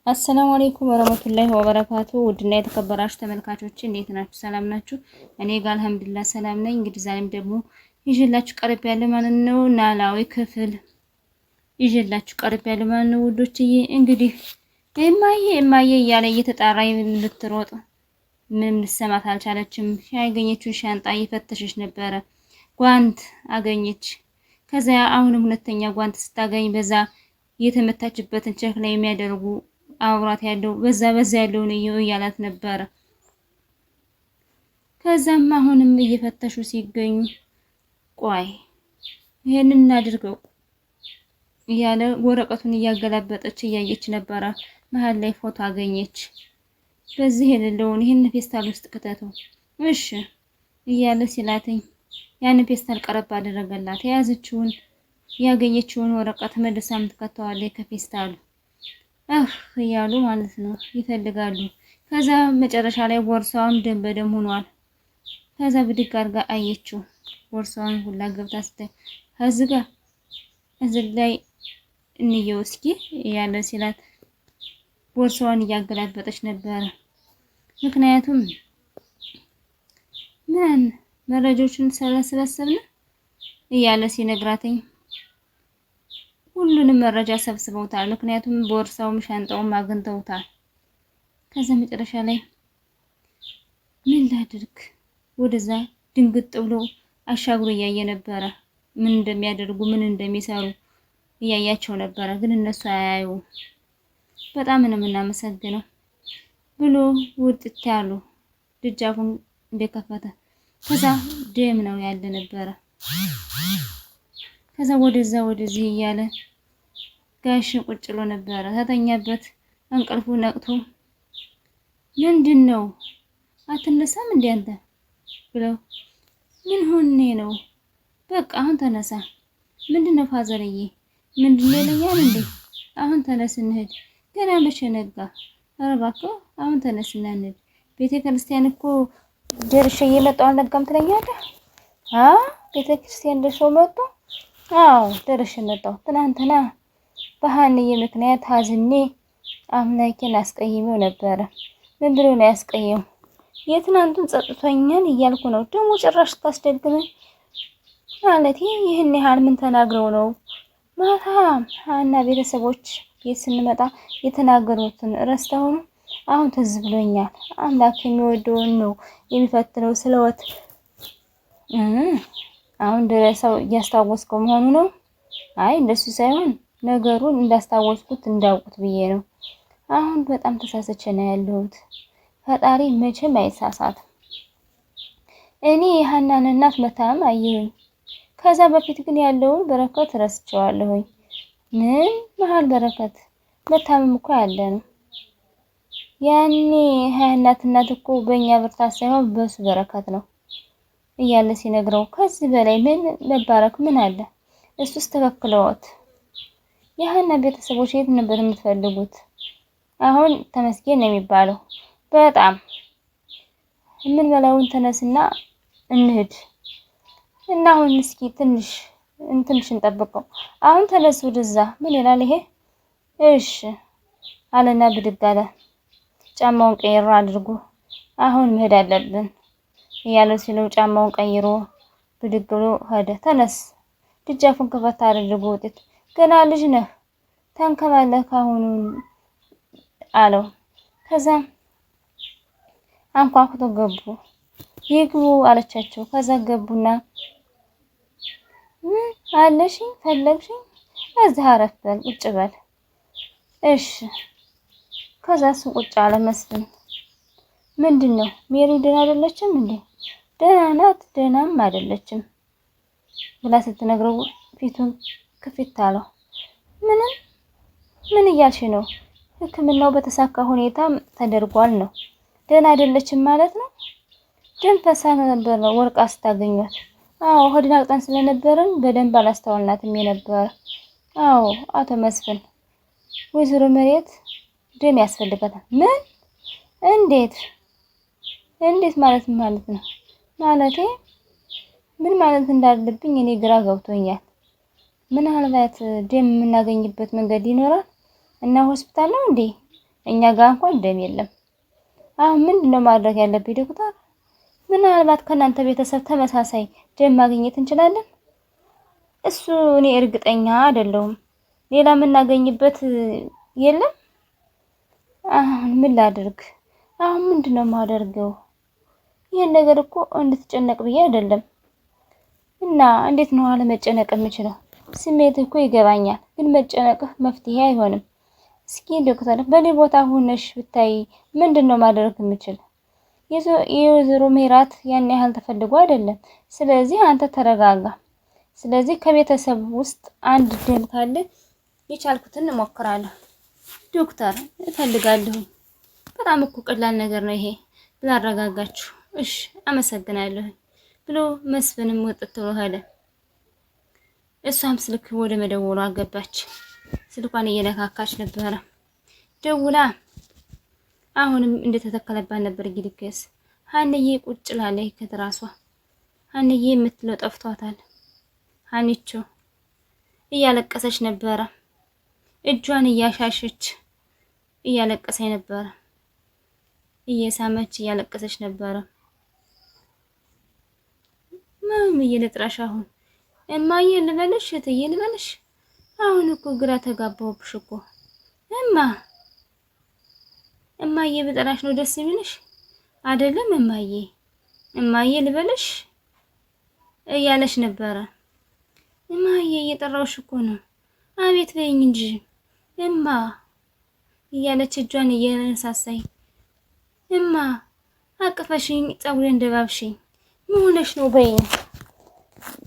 አሰላሙ አለይኩም ወራህመቱላሂ ወበረካቱ። ውድና የተከበራችሁ ተመልካቾች እንዴት ናችሁ? ሰላም ናችሁ? እኔ ጋር አልሐምዱሊላህ ሰላም ነኝ። እንግዲህ ዛሬም ደግሞ ይዤላችሁ ቀርብ ያለ ማለት ነው ኖላዊ ክፍል ይዤላችሁ ቀርብ ያለ ማለት ነው ውዶችዬ። እንግዲህ እማዬ እያለ እየተጣራ ልትሮጥ ምንም ልትሰማት አልቻለችም። ያገኘችውን ሻንጣ እየፈተሸች ነበረ። ጓንት አገኘች። ከዛ አሁንም ሁለተኛ ጓንት ስታገኝ በዛ የተመታችበትን ቼክ ላይ የሚያደርጉ አውራት ያለው በዛ ያለውን እያላት ነበረ። ከዛም አሁንም እየፈተሹ ሲገኙ ቆይ ይሄንን እናድርገው እያለ ወረቀቱን እያገላበጠች እያየች ነበረ። መሀል ላይ ፎቶ አገኘች። በዚህ የሌለውን ይህን ፌስታል ውስጥ ክተተው እሺ እያለ ሲላትኝ ያን ፌስታል ቀረብ አደረገላት። የያዘችውን ያገኘችውን ወረቀት መልሳ ምትከተዋለች ከፌስታሉ እያሉ ማለት ነው ይፈልጋሉ። ከዛ መጨረሻ ላይ ቦርሳዋም ደም በደም ሆኗል። ከዛ ብድግ አድርጋ አየችው። ቦርሳዋን ሁላ ገብታ ስታይ እዚህ ላይ እንየው እስኪ ያለ ሲላት ቦርሳዋን እያገላበጠች ነበረ። ምክንያቱም ምን መረጃዎችን ስለሰበሰብን እያለ ሲነግራትኝ ሁሉንም መረጃ ሰብስበውታል። ምክንያቱም ቦርሳውም ሻንጣውም አግኝተውታል። ከዛ መጨረሻ ላይ ምን ላድርግ ወደዛ ድንግጥ ብሎ አሻግሮ እያየ ነበረ። ምን እንደሚያደርጉ ምን እንደሚሰሩ እያያቸው ነበረ። ግን እነሱ አያዩ። በጣም ነው የምናመሰግነው ብሎ ውጥት ያሉ ደጃፉን እንደከፈተ ከዛ ደም ነው ያለ ነበረ። ከዛ ወደዛ ወደዚህ እያለ ጋሽ ቁጭ ብሎ ነበረ። ተተኛበት እንቅልፉ ነቅቶ ምንድን ነው አትነሳም እንዴ አንተ ብለው ምን ሆኔ ነው በቃ አሁን ተነሳ። ምንድን ነው ፋዘርዬ ምንድን ነው ይለኛል እንዴ? አሁን ተነስ እንሂድ። ገና መቼ ነጋ? ኧረ እባክህ አሁን ተነስና እንሂድ። ቤተ ክርስቲያን እኮ ደርሼ እየመጣሁ አልነጋም ትለኛለህ? ቤተ ክርስቲያን ደርሰው መጡ? አዎ ደርሼ መጣሁ። ትናንትና በሀንዬ ምክንያት ሀዝኔ አምላኬን አስቀይሜው ነበረ። ምን ብሎ ነው ያስቀየው? የትናንቱን ጸጥቶኛል እያልኩ ነው ደግሞ ጭራሽ ታስደግመኝ ማለት ይህን ያህል ምን ተናግረው ነው? ማታ ሀና ቤተሰቦች ቤት ስንመጣ የተናገሩትን ረስተው ነው? አሁን ትዝ ብሎኛል። አምላክ የሚወደውን ነው የሚፈትነው ስለወት አሁን ድረሰው እያስታወስከው መሆኑ ነው? አይ እንደሱ ሳይሆን ነገሩን እንዳስታወስኩት እንዳውቁት ብዬ ነው። አሁን በጣም ተሳስቼ ነው ያለሁት። ፈጣሪ መቼም አይሳሳትም። እኔ የሀናን እናት መታመም አየሁኝ። ከዛ በፊት ግን ያለውን በረከት ረስቸዋለሁኝ። ምን መሀል በረከት መታመም እኮ ያለ ነው። ያኔ ሀያናት እናት እኮ በእኛ ብርታት ሳይሆን በሱ በረከት ነው እያለ ሲነግረው ከዚህ በላይ ምን መባረክ ምን አለ? እሱስ ተከክለውት የሀና ቤተሰቦች የት ነበር የምትፈልጉት? አሁን ተመስገን ነው የሚባለው። በጣም ምን በላውን ተነስና እንሂድ እና አሁን እስኪ ትንሽ እንጠብቀው። አሁን ተነስ ወደዛ። ምን ይላል ይሄ? እሺ አለና ብድግ አለ። ጫማውን ቀይሮ አድርጎ አሁን መሄድ አለብን እያለው ሲለው ጫማውን ቀይሮ ብድግ ብሎ ሄደ። ተነስ ደጃፉን ከፈታ አድርጎ ውጤት ገና ልጅ ነህ ተንከባለህ ካሁኑ አለው። ከዛ አንኳኩቶ ገቡ። ይግቡ አለቻቸው። ከዛ ገቡና አለሽኝ ፈለግሽኝ እዚህ አረፍ በል ቁጭ በል እሺ። ከዛ እሱ ቁጭ አለ። መስፍን ምንድነው ሜሪ ደህና አይደለችም እንዴ? ደህና ናት ደህናም አይደለችም ብላ ስትነግረው ፊቱን ክፍት አለው። ምን እያልሽ ነው? ሕክምናው በተሳካ ሁኔታ ተደርጓል ነው። ደህና አይደለችም ማለት ነው? ደም ፈሳሽ ነበር ነው ወርቃ ስታገኟት? አዎ ሆድን አቅጠን ስለነበረን በደንብ አላስተዋልናትም የነበረ። አዎ አቶ መስፍን ወይዘሮ መሬት ደም ያስፈልጋታል። ምን? እንዴት ማለት ነው? ማለቴ ምን ማለት እንዳለብኝ እኔ ግራ ገብቶኛል። ምናልባት ደም የምናገኝበት መንገድ ይኖራል እና ሆስፒታል ነው እንዴ? እኛ ጋር እንኳን ደም የለም። አሁን ምንድነው ማድረግ ያለብኝ ዶክተር? ምናልባት ከእናንተ ቤተሰብ ተመሳሳይ ደም ማግኘት እንችላለን? እሱ እኔ እርግጠኛ አይደለሁም። ሌላ የምናገኝበት የለም። አሁን ምን ላድርግ? አሁን ምንድነው ማደርገው? ይሄን ነገር እኮ እንድትጨነቅ ብዬ አይደለም። እና እንዴት ነው አለመጨነቅ የምችለው? ስሜት እኮ ይገባኛል፣ ግን መጨነቅህ መፍትሄ አይሆንም። እስኪ ዶክተር በኔ ቦታ ሆነሽ ብታይ ምንድነው ማድረግ የምችል? የወይዘሮ ሜላት ያን ያህል ተፈልጎ አይደለም። ስለዚህ አንተ ተረጋጋ። ስለዚህ ከቤተሰብ ውስጥ አንድ ደም ካለ የቻልኩትን እሞክራለሁ። ዶክተር እፈልጋለሁ። በጣም እኮ ቀላል ነገር ነው ይሄ ብላ አረጋጋችሁ። እሺ አመሰግናለሁ ብሎ መስፍንም ወጥቶ ሄደ። እሷም ስልክ ወደ መደወሉ አገባች። ስልኳን እየነካካች ነበረ። ደውላ አሁንም እንደተተከለባት ነበር ግልክስ። ሀንዬ ቁጭ ላለች ከትራሷ። ሀንዬ የምትለው ጠፍቷታል። ሀኒቾ እያለቀሰች ነበረ። እጇን እያሻሸች እያለቀሰች ነበረ። እየሳመች እያለቀሰች ነበረ። ማምዬ ልጥራሽ አሁን እማዬ ልበልሽ እትዬ ልበልሽ? አሁን እኮ ግራ ተጋባሁብሽ እኮ እማዬ ብጠራሽ ነው ደስ የሚልሽ አይደለም? እማዬ ልበልሽ እያለሽ ነበረ። እማዬ እየጠራሁሽ እኮ ነው። አቤት በይኝ እንጂ እማ እያለች እጇን እየነሳሳኝ አቅፈሽኝ ፀጉሬን ደባብሽኝ ምን ሆነሽ ነው በይኝ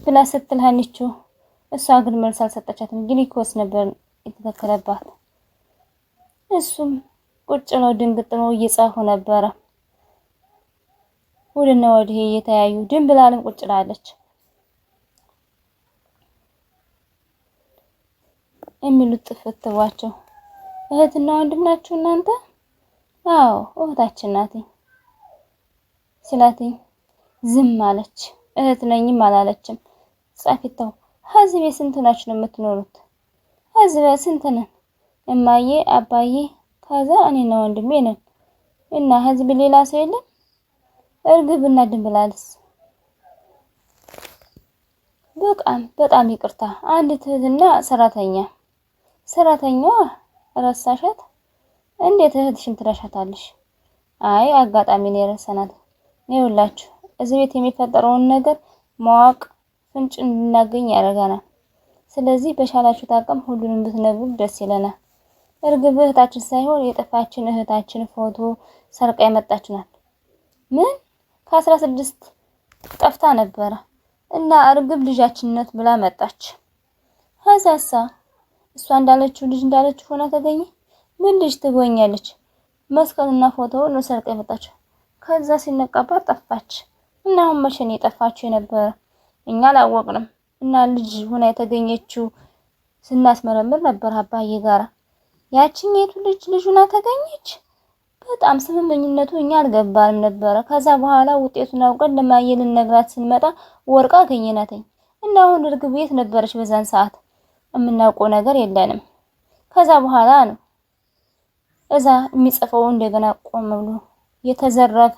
ብላ ስትል ሀኒቾ እሷ ግን መልስ አልሰጠቻትም። ግሊኮስ ነበር የተተከለባት። እሱም ቁጭ ነው ድንግጥ ነው እየጻፉ ነበረ። ወደና ወዲህ እየተያዩ ድንብላልም ቁጭ ላለች። የሚሉት ጥፍትባቸው እህትና ወንድም ናችሁ እናንተ? አዎ እህታችን ናት ስላትኝ ዝም አለች። እህት ነኝም አላለችም። ጻፊታው ህዝብ ስንት ናችሁ ነው የምትኖሩት? ህዝብ ስንት ነን? እማዬ አባዬ ከዛ እኔና ወንድሜ ነን። እና ህዝብ ሌላ ሰው የለም? እርግብና ድንብላልስ? በጣም ይቅርታ አንዲት እህትና ሰራተኛዋ ረሳሻት? እንዴት እህትሽን ትረሻታለሽ? አይ አጋጣሚ ነው የረሳናት። ይኸውላችሁ እዚህ ቤት የሚፈጠረውን ነገር ማወቅ ፍንጭ እንድናገኝ ያደርጋናል። ስለዚህ በሻላችሁት አቅም ሁሉንም ብትነግሩ ደስ ይለናል። እርግብ እህታችን ሳይሆን የጠፋችን እህታችን ፎቶ ሰርቃ የመጣች ናት። ምን? ከ16 ጠፍታ ነበረ እና እርግብ ልጃችን ናት ብላ መጣች። ሀሳሳ እሷ እንዳለችው ልጅ እንዳለችው ሆና ተገኘ። ምን ልጅ ትጎኛለች? መስቀልና ፎቶውን ነው ሰርቃ የመጣችው። ከዛ ሲነቃባት ጠፋች። እና አሁን መቼ ነው የጠፋችው የነበረ? እኛ አላወቅንም። እና ልጅ ሆና የተገኘችው ስናስመረምር ነበር አባዬ ጋራ። ያቺኛይቱ ልጅ ሆና ተገኘች። በጣም ስምምኝነቱ እኛ አልገባንም ነበረ። ከዛ በኋላ ውጤቱን አውቀን ለማየ ልንነግራት ስንመጣ ወርቃ አገኘናተኝ። እና አሁን እርግብ የት ነበረች በዛን ሰዓት? የምናውቀው ነገር የለንም። ከዛ በኋላ ነው እዛ የሚጽፈው እንደገና ቆም ብሎ የተዘረፈ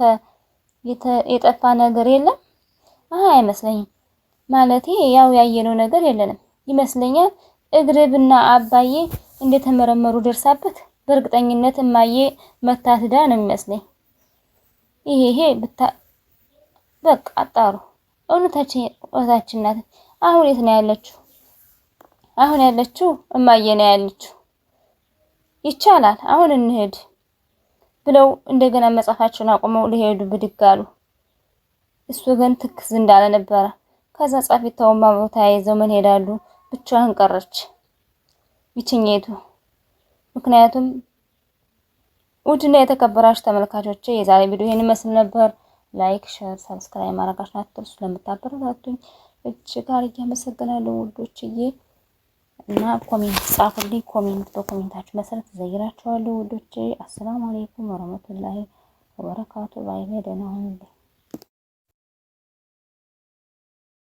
የጠፋ ነገር የለም። አይመስለኝም። ማለቴ ያው ያየነው ነገር የለንም ይመስለኛል። እግርብና አባዬ እንደተመረመሩ ደርሳበት በእርግጠኝነት እማዬ መታትዳ ነው የሚመስለኝ። ይሄ በቃ አጣሩ። እውነታችን ናት። አሁን የት ነው ያለችው? አሁን ያለችው እማዬ ነው ያለችው። ይቻላል አሁን እንሄድ ብለው እንደገና መጻፋቸውን አቁመው ሊሄዱ ብድግ አሉ። እሱ ግን ትክዝ እንዳለ ነበረ። ከዛ ጻፊታው ማብሮታ ይዘው ምን ሄዳሉ? ብቻዋን ቀረች ይችኛይቱ። ምክንያቱም ውድና የተከበራችሁ ተመልካቾቼ የዛሬ ቪዲዮ ይሄን ይመስል ነበር። ላይክ፣ ሼር፣ ሰብስክራይብ ማድረጋችሁን አትርሱ። ስለምታበረታቱኝ እጅግ አድርጌ አመሰግናለሁ ውዶችዬ። እና ኮሜንት ጻፉልኝ። በኮሜንታችሁ መሰረት ዘይራችኋለሁ ውዶቼ። አሰላሙ አለይኩም ወራህመቱላሂ ወበረካቱ። ባይ ባይ። ደህና ሁኑልኝ።